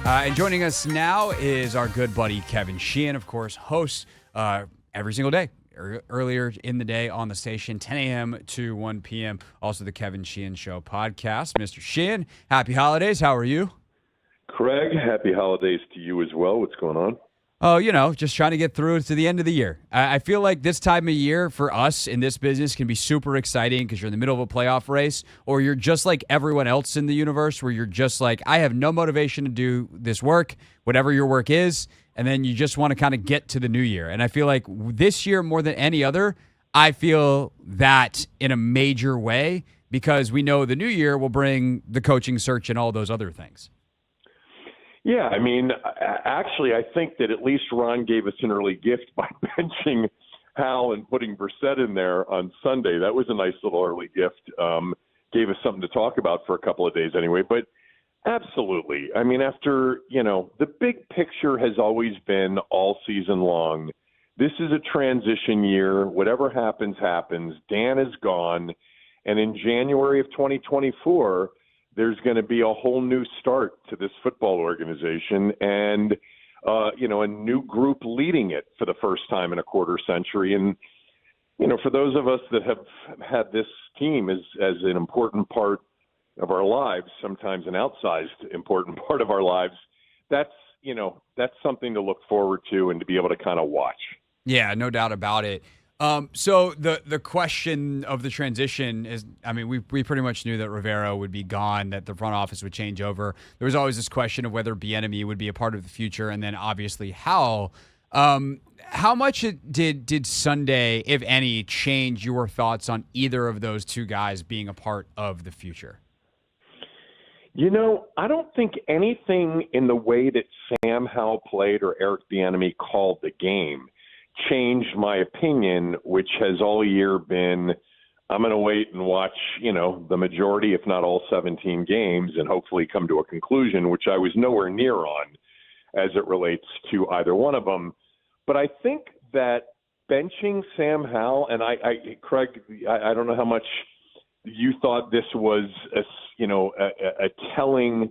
And joining us now is our good buddy Kevin Sheehan, of course, hosts every single day, earlier in the day on the station, 10 a.m. to 1 p.m. Also the Kevin Sheehan Show podcast. Mr. Sheehan, happy holidays. How are you? Craig, happy holidays to you as well. What's going on? Oh, just trying to get through to the end of the year. I feel like this time of year for us in this business can be super exciting because you're in the middle of a playoff race, or you're just like everyone else in the universe where you're just like, I have no motivation to do this work, whatever your work is, and then you just want to kind of get to the new year. And I feel like this year more than any other, I feel that in a major way because we know the new year will bring the coaching search and all those other things. Yeah, I mean, actually, I think that at least Ron gave us an early gift by benching Howell and putting Brissett in there on Sunday. That was a nice little early gift. Gave us something to talk about for a couple of days anyway. But absolutely. I mean, after, the big picture has always been all season long. This is a transition year. Whatever happens, happens. Dan is gone. And in January of 2024, there's going to be a whole new start to this football organization and, a new group leading it for the first time in a quarter century. And, for those of us that have had this team as an important part of our lives, sometimes an outsized important part of our lives, that's something to look forward to and to be able to kind of watch. Yeah, no doubt about it. So the question of the transition is, I mean, we pretty much knew that Rivera would be gone, that the front office would change over. There was always this question of whether Bieniemy would be a part of the future, and then obviously Howell. How much did Sunday, if any, change your thoughts on either of those two guys being a part of the future? I don't think anything in the way that Sam Howell played or Eric Bieniemy called the game changed my opinion, which has all year been, I'm going to wait and watch, the majority, if not all 17 games and hopefully come to a conclusion, which I was nowhere near on as it relates to either one of them. But I think that benching Sam Howell, and Craig, I don't know how much you thought this was a telling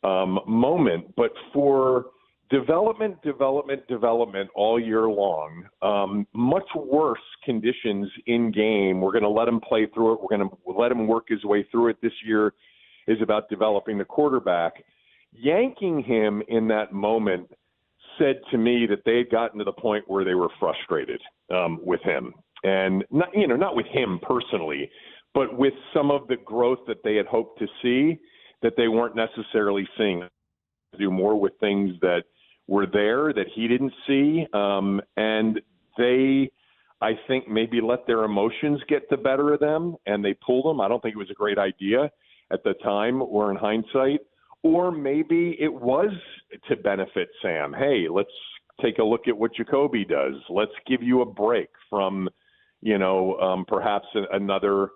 moment, but for development all year long. Much worse conditions in game. We're going to let him play through it. We're going to let him work his way through it. This year is about developing the quarterback. Yanking him in that moment said to me that they had gotten to the point where they were frustrated with him. And not with him personally, but with some of the growth that they had hoped to see that they weren't necessarily seeing. Do more with things that were there that he didn't see. And they, I think, maybe let their emotions get the better of them and they pulled them. I don't think it was a great idea at the time or in hindsight. Or maybe it was to benefit Sam. Hey, let's take a look at what Jacoby does. Let's give you a break from, perhaps another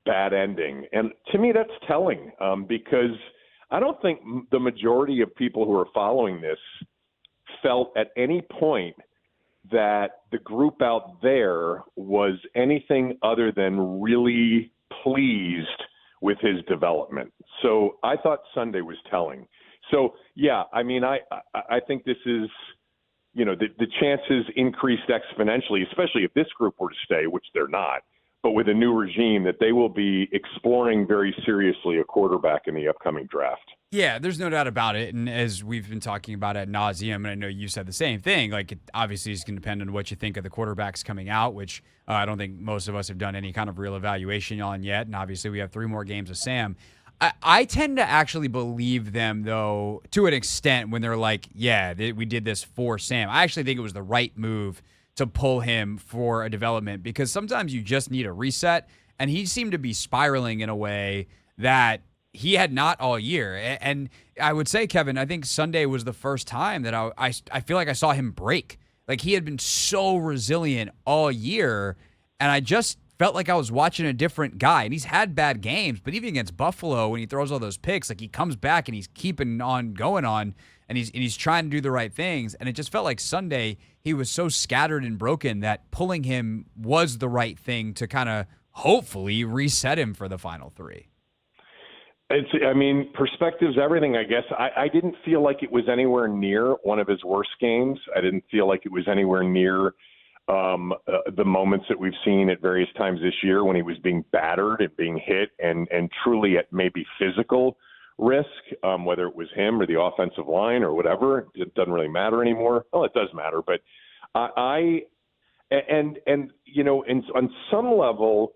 bad ending. And to me, that's telling because I don't think the majority of people who are following this felt at any point that the group out there was anything other than really pleased with his development. So I thought Sunday was telling. So, yeah, I mean, I think this is, the chances increased exponentially, especially if this group were to stay, which they're not, but with a new regime, that they will be exploring very seriously a quarterback in the upcoming draft. Yeah, there's no doubt about it. And as we've been talking about ad nauseum, and I know you said the same thing, like it obviously is going to depend on what you think of the quarterbacks coming out, which I don't think most of us have done any kind of real evaluation on yet. And obviously we have 3 more games of Sam. I tend to actually believe them, though, to an extent when they're like, yeah, we did this for Sam. I actually think it was the right move to pull him for a development because sometimes you just need a reset. And he seemed to be spiraling in a way that he had not all year. And I would say, Kevin, I think Sunday was the first time that I feel like I saw him break. Like he had been so resilient all year, and I just felt like I was watching a different guy. And he's had bad games, but even against Buffalo, when he throws all those picks, like he comes back and he's keeping on going on, and he's trying to do the right things. And it just felt like Sunday he was so scattered and broken that pulling him was the right thing to kind of hopefully reset him for the final 3. I mean, perspective's everything, I guess. I didn't feel like it was anywhere near one of his worst games. I didn't feel like it was anywhere near the moments that we've seen at various times this year when he was being battered and being hit and truly at maybe physical risk, whether it was him or the offensive line or whatever. It doesn't really matter anymore. Well, it does matter, but on some level,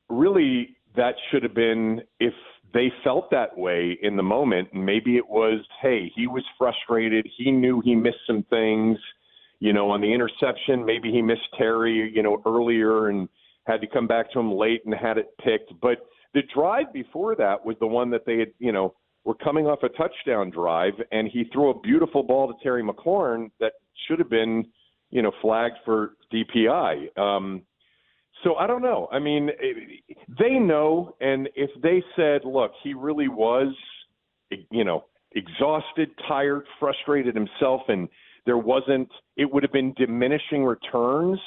really that should have been, if they felt that way in the moment, maybe it was, hey, he was frustrated. He knew he missed some things, on the interception. Maybe he missed Terry, earlier and had to come back to him late and had it picked. But the drive before that was the one that they had, were coming off a touchdown drive, and he threw a beautiful ball to Terry McLaurin that should have been, flagged for DPI. So I don't know. I mean, they know, and if they said, look, he really was, exhausted, tired, frustrated himself, and it would have been diminishing returns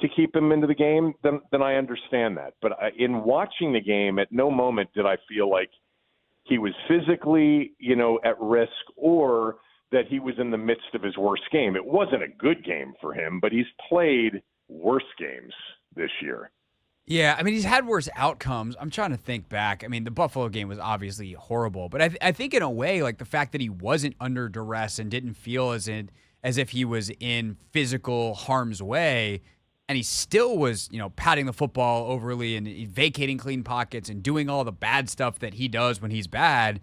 to keep him into the game, then I understand that. But in watching the game, at no moment did I feel like he was physically, at risk or that he was in the midst of his worst game. It wasn't a good game for him, but he's played worse games this year. Yeah, I mean, he's had worse outcomes. I'm trying to think back. I mean, the Buffalo game was obviously horrible, but I think in a way, like the fact that he wasn't under duress and didn't feel as if he was in physical harm's way, and he still was, patting the football overly and vacating clean pockets and doing all the bad stuff that he does when he's bad.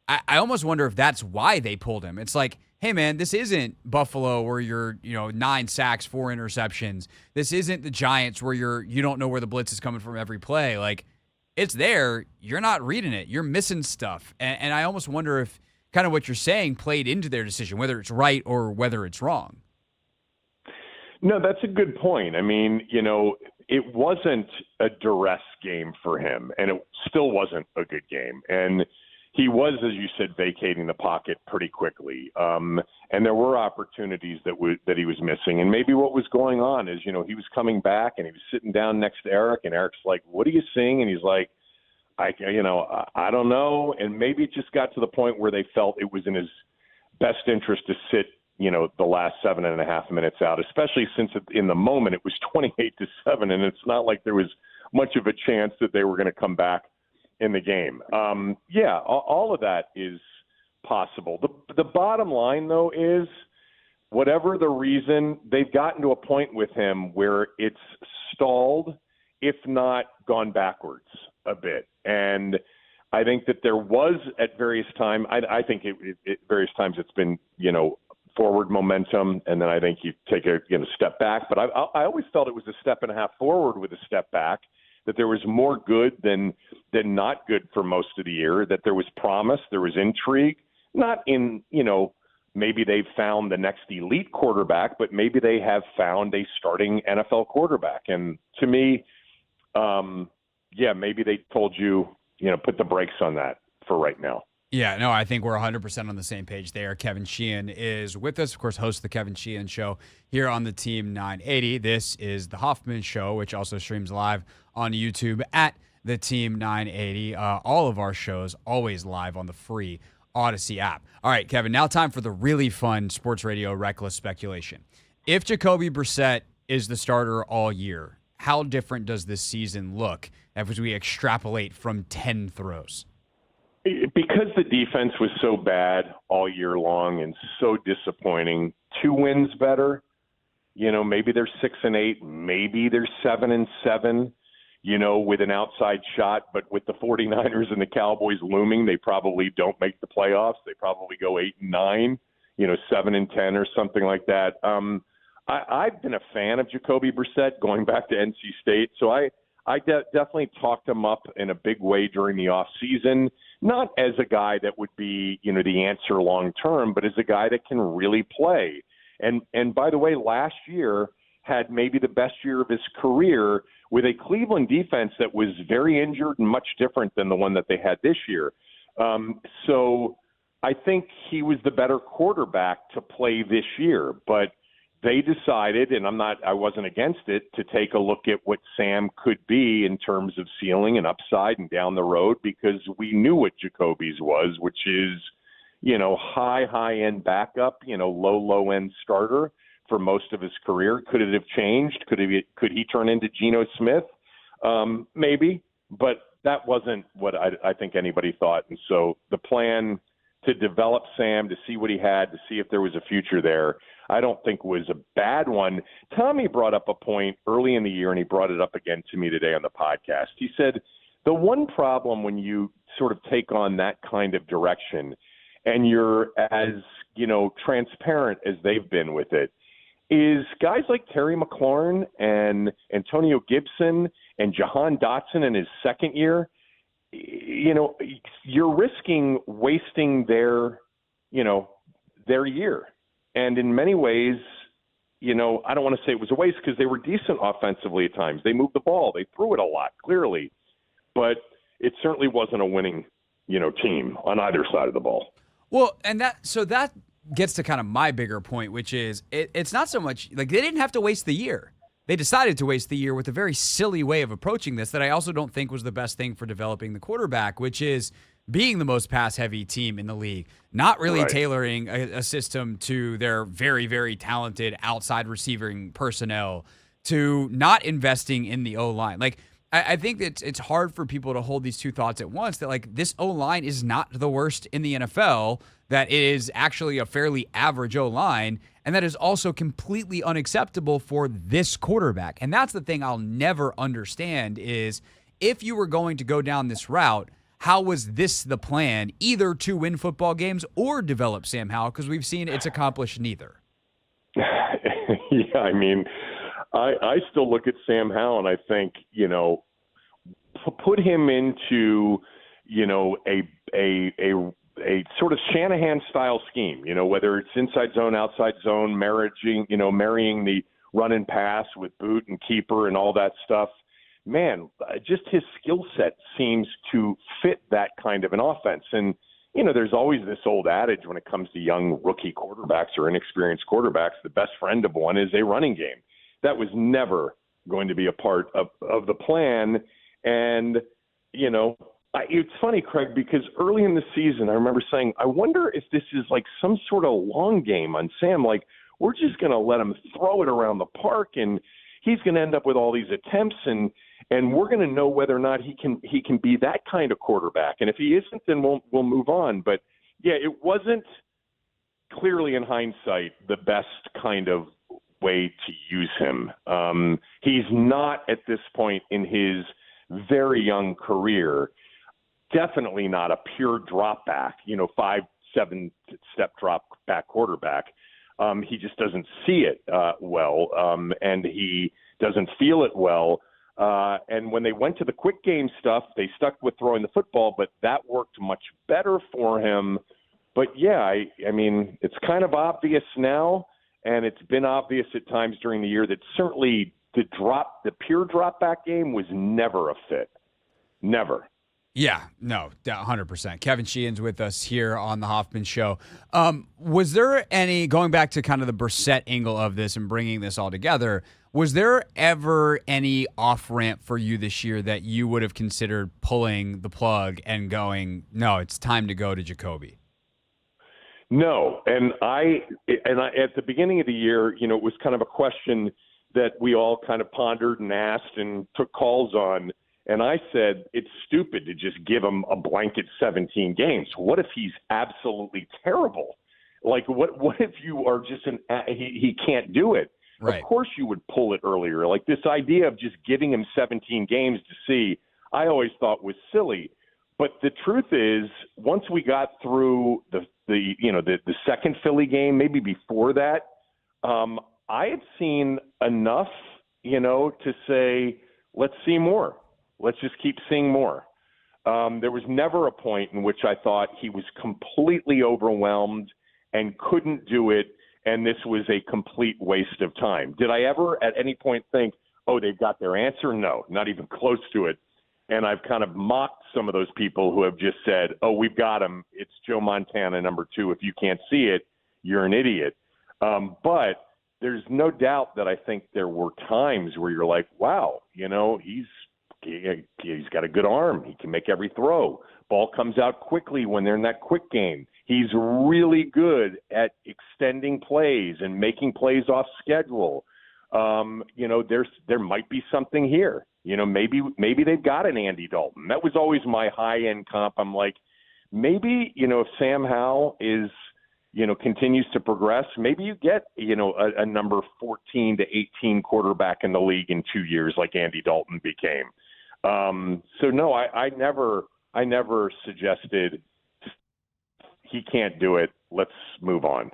I almost wonder if that's why they pulled him. It's like, hey, man, this isn't Buffalo where you're, 9 sacks, 4 interceptions. This isn't the Giants where you don't know where the blitz is coming from every play. Like, it's there. You're not reading it. You're missing stuff. And I almost wonder if kind of what you're saying played into their decision, whether it's right or whether it's wrong. No, that's a good point. I mean, it wasn't a duress game for him, and it still wasn't a good game. And he was, as you said, vacating the pocket pretty quickly. And there were opportunities that he was missing. And maybe what was going on is, he was coming back and he was sitting down next to Eric, and Eric's like, what are you seeing? And he's like, I don't know. And maybe it just got to the point where they felt it was in his best interest to sit, the last 7.5 minutes out, especially since in the moment it was 28-7. And it's not like there was much of a chance that they were going to come back in the game. All of that is possible. The bottom line, though, is whatever the reason, they've gotten to a point with him where it's stalled, if not gone backwards a bit. And I think that there was at various times, I think at various times it's been, forward momentum, and then I think you take a step back. But I always felt it was a step and a half forward with a step back, that there was more good than not good for most of the year, that there was promise, there was intrigue, not in, maybe they've found the next elite quarterback, but maybe they have found a starting NFL quarterback. And to me, maybe they told you, put the brakes on that for right now. Yeah, no, I think we're 100% on the same page there. Kevin Sheehan is with us, of course, host of the Kevin Sheehan Show here on the Team 980. This is the Hoffman Show, which also streams live on YouTube at the Team 980. All of our shows always live on the free Odyssey app. All right, Kevin, now time for the really fun sports radio reckless speculation. If Jacoby Brissett is the starter all year, how different does this season look as we extrapolate from 10 throws? Because the defense was so bad all year long and so disappointing, 2 wins better. Maybe they're 6-8, maybe they're 7-7, with an outside shot. But with the 49ers and the Cowboys looming, they probably don't make the playoffs. They probably go 8-9, 7-10 or something like that. I've been a fan of Jacoby Brissett going back to NC State, so I definitely talked him up in a big way during the offseason, not as a guy that would be, the answer long term, but as a guy that can really play. And by the way, last year had maybe the best year of his career with a Cleveland defense that was very injured and much different than the one that they had this year. So I think he was the better quarterback to play this year, but they decided, and I wasn't against it, to take a look at what Sam could be in terms of ceiling and upside and down the road, because we knew what Jacoby's was, which is, high end backup, low end starter for most of his career. Could it have changed? Could he turn into Geno Smith? Maybe, but that wasn't what I think anybody thought. And so the plan to develop Sam, to see what he had, to see if there was a future there, I don't think was a bad one. Tommy brought up a point early in the year, and he brought it up again to me today on the podcast. He said, the one problem when you sort of take on that kind of direction and you're as, transparent as they've been with it, is guys like Terry McLaurin and Antonio Gibson and Jahan Dotson in his second year, you're risking wasting their year. And in many ways, I don't want to say it was a waste, because they were decent offensively at times. They moved the ball. They threw it a lot, clearly. But it certainly wasn't a winning, team on either side of the ball. Well, and that gets to kind of my bigger point, which is it's not so much like they didn't have to waste the year. They decided to waste the year with a very silly way of approaching this that I also don't think was the best thing for developing the quarterback, which is being the most pass-heavy team in the league, not really tailoring a system to their very, very talented outside receiving personnel, to not investing in the O-line. Like, I think that it's hard for people to hold these two thoughts at once, that like this O-line is not the worst in the NFL, that it is actually a fairly average O-line, and that is also completely unacceptable for this quarterback. And that's the thing I'll never understand is, if you were going to go down this route, how was this the plan, either to win football games or develop Sam Howell? Because we've seen it's accomplished neither. Yeah, I mean, I still look at Sam Howell and I think, put him into, a sort of Shanahan style scheme, whether it's inside zone, outside zone, marrying the run and pass with boot and keeper and all that stuff. Man, just his skill set seems to fit that kind of an offense. And, there's always this old adage when it comes to young rookie quarterbacks or inexperienced quarterbacks, the best friend of one is a running game. That was never going to be a part of the plan. And, it's funny, Craig, because early in the season, I remember saying, I wonder if this is like some sort of long game on Sam. Like, we're just going to let him throw it around the park, and he's going to end up with all these attempts, and we're going to know whether or not he can be that kind of quarterback. And if he isn't, then we'll move on. But yeah, it wasn't clearly in hindsight the best kind of way to use him. He's not at this point in his very young career, definitely not a pure drop back, 5-7 step drop back quarterback. He just doesn't see it well, and he doesn't feel it well. And when they went to the quick game stuff, they stuck with throwing the football, but that worked much better for him. But yeah, I mean, it's kind of obvious now, and it's been obvious at times during the year that certainly the pure drop back game was never a fit. Never. Yeah, no, 100%. Kevin Sheehan's with us here on the Hoffman Show. Was there any, going back to kind of the Brissett angle of this and bringing this all together, was there ever any off-ramp for you this year that you would have considered pulling the plug and going, no, it's time to go to Jacoby? No, and I at the beginning of the year, it was kind of a question that we all kind of pondered and asked and took calls on. And I said, it's stupid to just give him a blanket 17 games. What if he's absolutely terrible? Like, what if you are just he can't do it? Right. Of course you would pull it earlier. Like, this idea of just giving him 17 games to see, I always thought was silly. But the truth is, once we got through the second Philly game, maybe before that, I had seen enough, to say, let's see more. Let's just keep seeing more. There was never a point in which I thought he was completely overwhelmed and couldn't do it, and this was a complete waste of time. Did I ever at any point think, oh, they've got their answer? No, not even close to it. And I've kind of mocked some of those people who have just said, oh, we've got him. It's Joe Montana number 2. If you can't see it, you're an idiot. But there's no doubt that I think there were times where you're like, wow, he's got a good arm. He can make every throw. Ball comes out quickly when they're in that quick game. He's really good at extending plays and making plays off schedule. There might be something here. Maybe they've got an Andy Dalton. That was always my high-end comp. I'm like, maybe, if Sam Howell is, continues to progress, maybe you get, a number 14 to 18 quarterback in the league in 2 years like Andy Dalton became. So no, I never suggested he can't do it. Let's move on.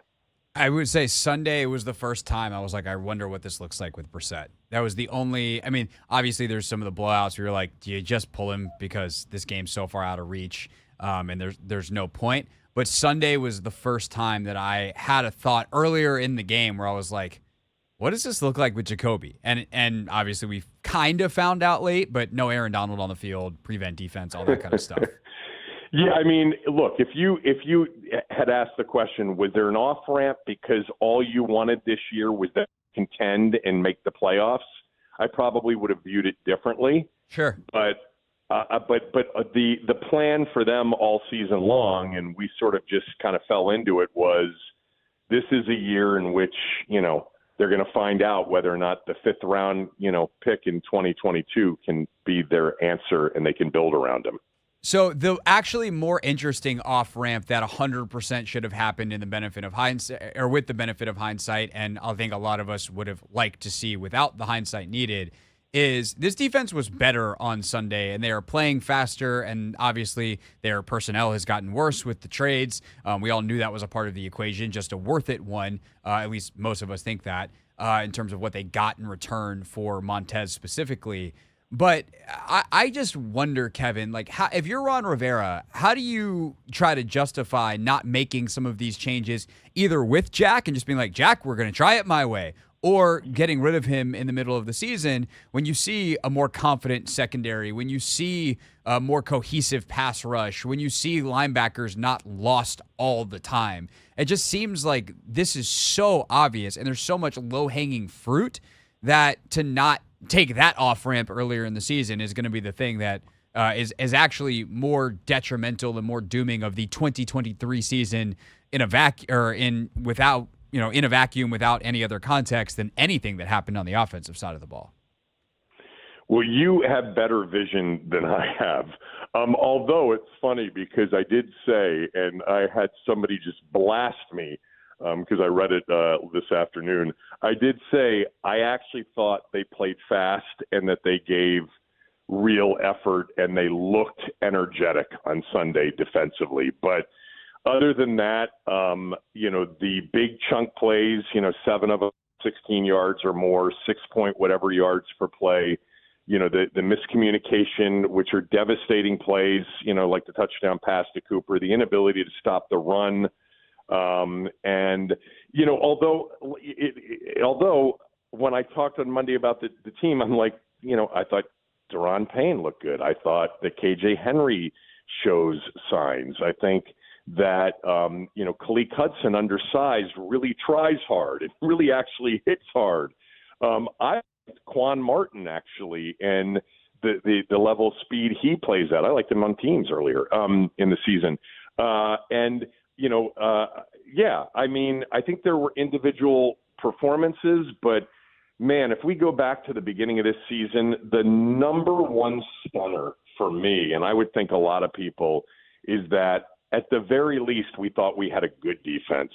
I would say Sunday was the first time I was like, I wonder what this looks like with Brissett. That was the only – I mean, obviously there's some of the blowouts where you're like, do you just pull him because this game's so far out of reach and there's no point. But Sunday was the first time that I had a thought earlier in the game where I was like, what does this look like with Jacoby? And obviously we kind of found out late, but no Aaron Donald on the field, prevent defense, all that kind of stuff. Yeah, I mean, look, if you had asked the question, was there an off-ramp because all you wanted this year was to contend and make the playoffs, I probably would have viewed it differently. Sure. But the plan for them all season long, and we sort of just kind of fell into it, was this is a year in which, they're going to find out whether or not the fifth round, pick in 2022 can be their answer and they can build around them. So the actually more interesting off ramp that 100% should have happened in the benefit of hindsight, or with the benefit of hindsight, and I think a lot of us would have liked to see without the hindsight needed, is this defense was better on Sunday, and they are playing faster, and obviously their personnel has gotten worse with the trades. We all knew that was a part of the equation, just a worth it one. At least most of us think that in terms of what they got in return for Montez specifically. But I just wonder, Kevin, like, if you're Ron Rivera, how do you try to justify not making some of these changes either with Jack and just being like, Jack, we're going to try it my way, or getting rid of him in the middle of the season when you see a more confident secondary, when you see a more cohesive pass rush, when you see linebackers not lost all the time? It just seems like this is so obvious and there's so much low-hanging fruit that to not take that off ramp earlier in the season is going to be the thing that is actually more detrimental and more dooming of the 2023 season in a vacuum without any other context than anything that happened on the offensive side of the ball. Well, you have better vision than I have. Although it's funny because I did say, and I had somebody just blast me because I read it this afternoon. I did say I actually thought they played fast and that they gave real effort and they looked energetic on Sunday defensively. But other than that, the big chunk plays, 7 of them, 16 yards or more, 6-point whatever yards per play, the miscommunication, which are devastating plays, like the touchdown pass to Cooper, the inability to stop the run. Although when I talked on Monday about the team, I'm like, I thought Daron Payne looked good. I thought that KJ Henry shows signs. I think that, Khaleke Hudson, undersized, really tries hard. It really actually hits hard. I liked Quan Martin, actually, and the level of speed he plays at. I liked him on teams earlier in the season. I think there were individual performances, but man, if we go back to the beginning of this season, the number one stunner for me, and I would think a lot of people, is that at the very least we thought we had a good defense,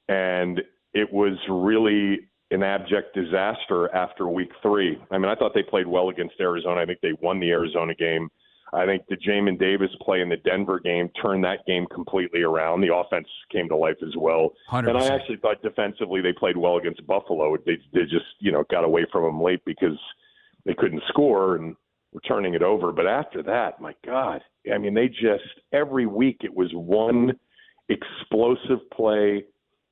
and it was really an abject disaster after week 3. I mean, I thought they played well against Arizona. I think they won the Arizona game. I think the Jamin Davis play in the Denver game turned that game completely around. The offense came to life as well. 100%. And I actually thought defensively they played well against Buffalo. They just, got away from them late because they couldn't score and were turning it over. But after that, my God, I mean, they just, every week it was one explosive play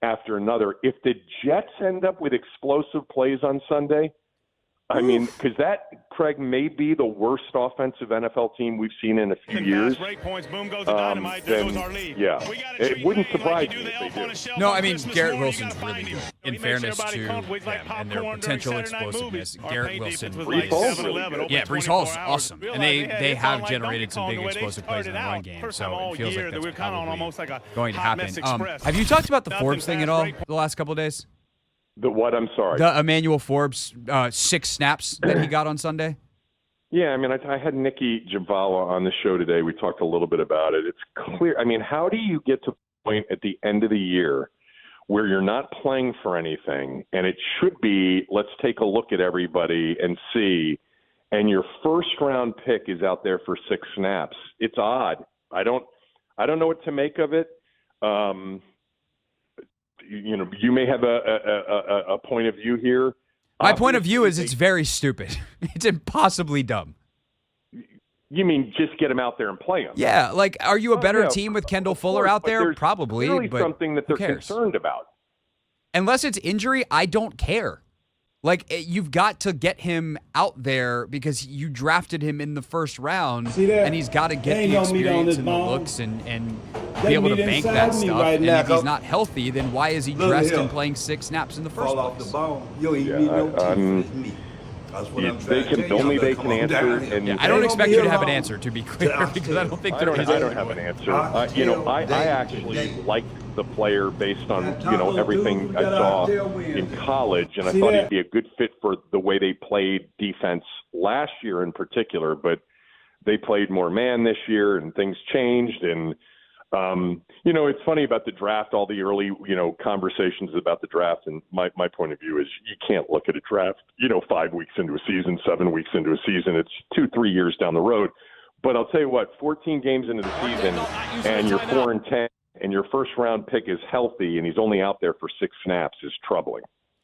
after another. If the Jets end up with explosive plays on Sunday, I mean, because that, Craig, may be the worst offensive NFL team we've seen in a few years. Yeah, it wouldn't surprise me if they do. No, I mean, Garrett Wilson's really good. In fairness to them and their potential explosiveness, Garrett Wilson. Breece Hall's really good. Yeah, Breece Hall's awesome. And they have generated some big explosive plays in the run game, so it feels like that's probably going to happen. Have you talked about the Forbes thing at all the last couple of days? The what? I'm sorry. The Emmanuel Forbes 6 snaps that he got on Sunday? Yeah, I mean, I had Nikki Javala on the show today. We talked a little bit about it. It's clear. I mean, how do you get to the point at the end of the year where you're not playing for anything, and it should be, let's take a look at everybody and see, and your first-round pick is out there for 6 snaps? It's odd. I don't know what to make of it. You may have a point of view here. My point of view is it's very stupid. It's impossibly dumb. You mean just get him out there and play him? Yeah, like, are you a better team with Kendall Fuller out there? Probably, but something that they're concerned about. Unless it's injury, I don't care. Like, you've got to get him out there because you drafted him in the first round, and he's got to get the experience and the looks and be able to bank that stuff. And if he's not healthy, then why is he dressed and playing 6 snaps in the first place? They can answer. And I don't expect you to have an answer, to be clear, because I don't think there is. I don't have an answer. I actually like the player based on everything I saw in college, and I thought he'd be a good fit for the way they played defense last year in particular. But they played more man this year, and things changed. And it's funny about the draft, all the early conversations about the draft. And my point of view is you can't look at a draft 5 weeks into a season, 7 weeks into a season. It's 2-3 years down the road. But I'll tell you what, 14 games into the season, and you're 4-10. And your first-round pick is healthy, and he's only out there for 6 snaps is troubling.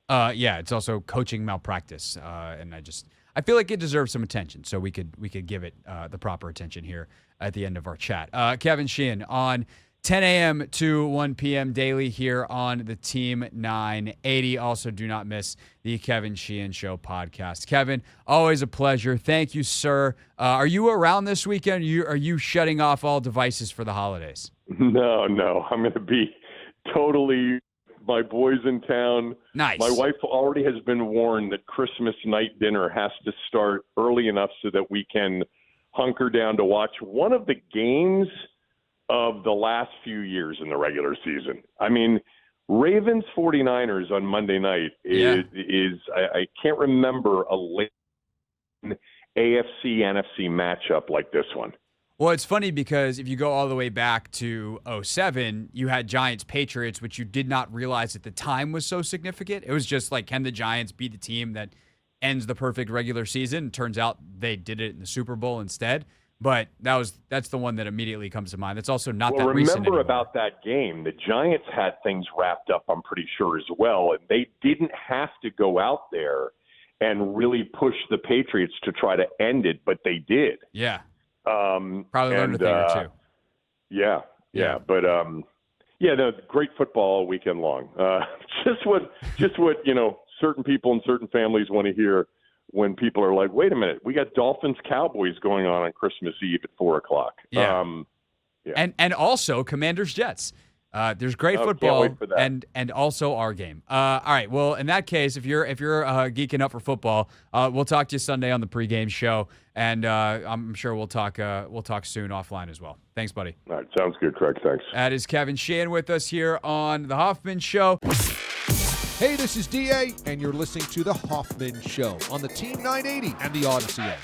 Yeah, it's also coaching malpractice, and I feel like it deserves some attention. So we could give it the proper attention here at the end of our chat. Kevin Sheehan on 10 a.m. to 1 p.m. daily here on the Team 980. Also, do not miss the Kevin Sheehan Show podcast. Kevin, always a pleasure. Thank you, sir. Are you around this weekend? Are you shutting off all devices for the holidays? No. I'm going to be totally my boys in town. Nice. My wife already has been warned that Christmas night dinner has to start early enough so that we can hunker down to watch one of the games of the last few years in the regular season. I mean, Ravens 49ers on Monday night is I can't remember a late AFC NFC matchup like this one. Well, it's funny because if you go all the way back to 2007, you had Giants-Patriots, which you did not realize at the time was so significant. It was just like, can the Giants be the team that ends the perfect regular season? Turns out they did it in the Super Bowl instead. But that's the one that immediately comes to mind. That's also not that recent anymore. Remember about that game, the Giants had things wrapped up, I'm pretty sure, as well. And they didn't have to go out there and really push the Patriots to try to end it, but they did. Yeah. Probably learned a thing or two. Yeah. But great football all weekend long. Just what certain people and certain families want to hear when people are like, wait a minute, we got Dolphins Cowboys going on Christmas Eve at 4:00. Yeah. And also Commanders Jets. There's great football and also our game. All right. Well, in that case, if you're geeking up for football, we'll talk to you Sunday on the pregame show, and I'm sure we'll talk soon offline as well. Thanks, buddy. All right. Sounds good, Craig. Thanks. That is Kevin Sheehan with us here on the Hoffman Show. Hey, this is DA, and you're listening to the Hoffman Show on the Team 980 and the Odyssey app.